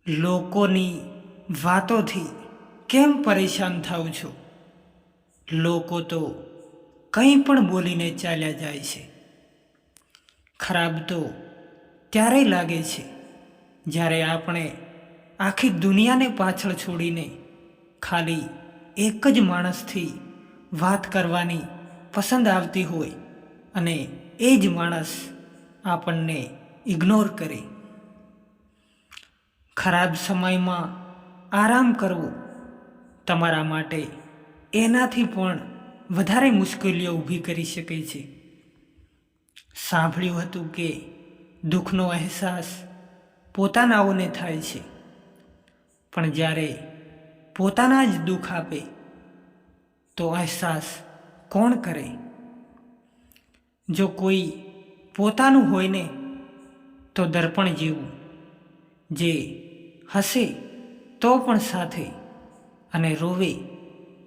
લોકોની વાતોથી કેમ પરેશાન થાવ છો? લોકો તો કંઈ પણ બોલીને ચાલ્યા જાય છે. ખરાબ તો ત્યારે લાગે છે જ્યારે આપણે આખી દુનિયાને પાછળ છોડીને ખાલી એક જ માણસથી વાત કરવાની પસંદ આવતી હોય અને એ જ માણસ આપણને ઇગ્નોર કરે. ખરાબ સમયમાં આરામ કરવો તમારા માટે એનાથી પણ વધારે મુશ્કેલીઓ ઊભી કરી શકે છે. સાંભળ્યું હતું કે દુઃખનો અહેસાસ પોતાનાઓને થાય છે, પણ જ્યારે પોતાના જ દુઃખ આપે તો અહેસાસ કોણ કરે? જો કોઈ પોતાનું હોય ને તો દર્પણ જેવું, જે હસે તો પણ સાથે અને રોવે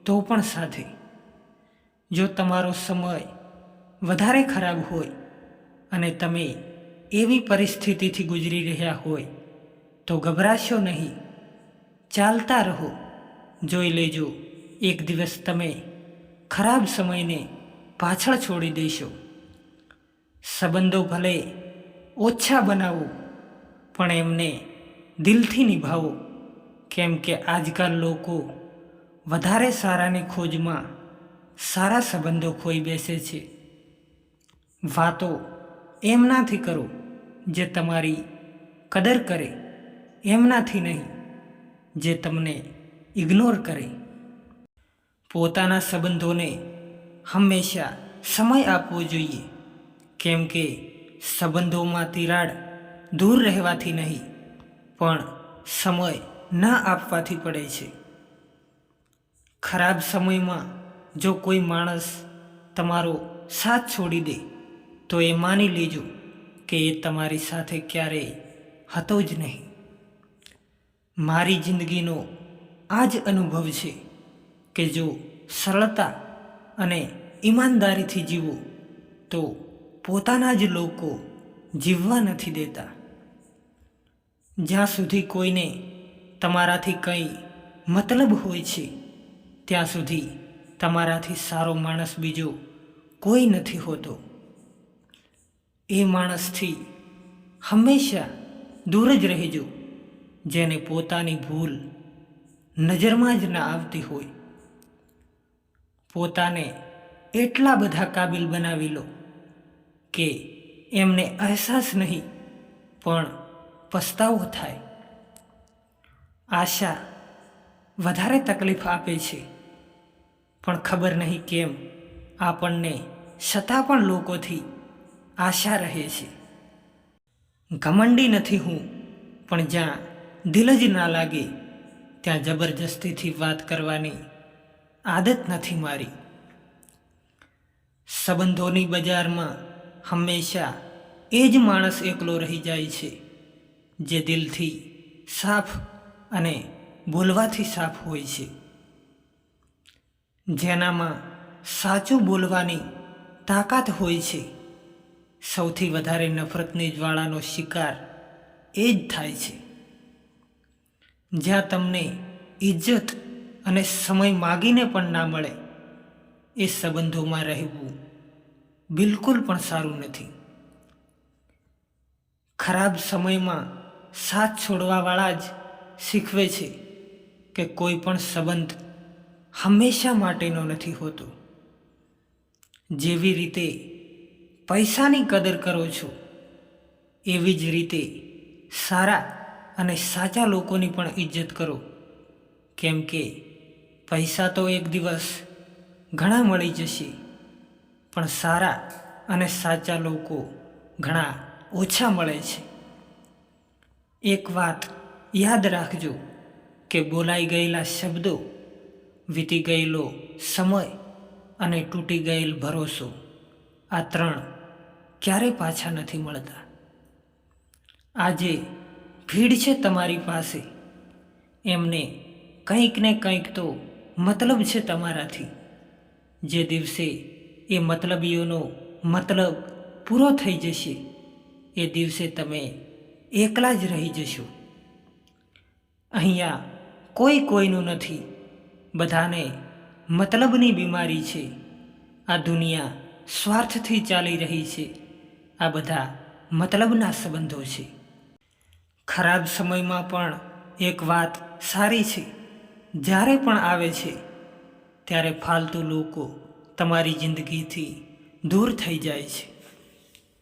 તો પણ સાથે. જો તમારો સમય વધારે ખરાબ હોય અને તમે એવી પરિસ્થિતિથી ગુજરી રહ્યા હોય તો ગભરાશો નહીં, ચાલતા રહો. જોઈ લેજો, એક દિવસ તમે ખરાબ સમયને પાછળ છોડી દેશો. સંબંધો ભલે ઓછા બનાવો પણ એમને દિલથી નિભાવો, કેમ કે આજકાલ લોકો વધારે સારાની ખોજમાં સારા સંબંધો ખોઈ બેસે છે. વાતો એમનાથી કરો જે તમારી કદર કરે, એમનાથી નહીં જે તમને ઇગ્નોર કરે. પોતાના સંબંધોને હંમેશા સમય આપવો જોઈએ, કેમ કે સંબંધોમાં તિરાડ દૂર રહેવાથી નહીં પણ સમય ન આપવાથી પડે છે. ખરાબ સમયમાં જો કોઈ માણસ તમારો સાથ છોડી દે તો એ માની લેજો કે એ તમારી સાથે ક્યારેય હતો જ નહીં. મારી જિંદગીનો આ જ અનુભવ છે કે જો સરળતા અને ઈમાનદારીથી જીવો તો પોતાના જ લોકો જીવવા નથી દેતા. જ્યાં સુધી કોઈને તમારાથી કંઈ મતલબ હોય છે ત્યાં સુધી તમારાથી સારો માણસ બીજો કોઈ નથી હોતો. એ માણસથી હંમેશા દૂર જ રહેજો જેને પોતાની ભૂલ નજરમાં જ ના આવતી હોય. પોતાને એટલા બધા કાબિલ બનાવી લો કે એમને અહેસાસ નહીં પણ પસ્તાવો થાય. આશા વધારે તકલીફ આપે છે, પણ ખબર નહીં કેમ આપણને છતાં પણ લોકોથી આશા રહે છે. ઘમંડી નથી હું, પણ જ્યાં દિલ જ ના લાગે ત્યાં જબરજસ્તીથી વાત કરવાની આદત નથી મારી. સંબંધોની બજારમાં હંમેશા એ જ માણસ એકલો રહી જાય છે જે દિલથી સાફ અને બોલવાથી સાફ હોય છે. જેનામાં સાચું બોલવાની તાકાત હોય છે. સૌથી વધારે નફરતની જ્વાળાનો શિકાર એ જ થાય છે. જ્યાં તમને ઇજ્જત અને સમય માગીને પણ ના મળે એ સંબંધોમાં રહેવું બિલકુલ પણ સારું નથી. ખરાબ સમયમાં સાથ છોડવાવાળા જ શીખવે છે કે કોઈ પણ સંબંધ હંમેશા માટેનો નથી હોતો. જેવી રીતે પૈસાની કદર કરો છો એવી જ રીતે સારા અને સાચા લોકોની પણ ઇજ્જત કરો, કેમ કે પૈસા તો એક દિવસ ઘણા મળી જશે પણ સારા અને સાચા લોકો ઘણા ઓછા મળે છે. એક વાત યાદ રાખજો કે બોલાઈ ગયેલા શબ્દો, વીતી ગયેલો સમય અને તૂટી ગયેલ ભરોસો, આ ત્રણ ક્યારે પાછા નથી મળતા. આજે ભીડ છે તમારી પાસે, એમને કંઈક ને કંઈક તો મતલબ છે તમારાથી. જે દિવસે એ મતલબીઓનો મતલબ પૂરો થઈ જશે એ દિવસે તમે એકલા જ રહી જશો. અહીંયા કોઈ કોઈનું નથી, બધાને મતલબની બીમારી છે. આ દુનિયા સ્વાર્થથી ચાલી રહી છે. આ બધા મતલબના સંબંધો છે. ખરાબ સમયમાં પણ એક વાત સારી છે, જ્યારે પણ આવે છે ત્યારે ફાલતુ લોકો તમારી જિંદગીથી દૂર થઈ જાય છે.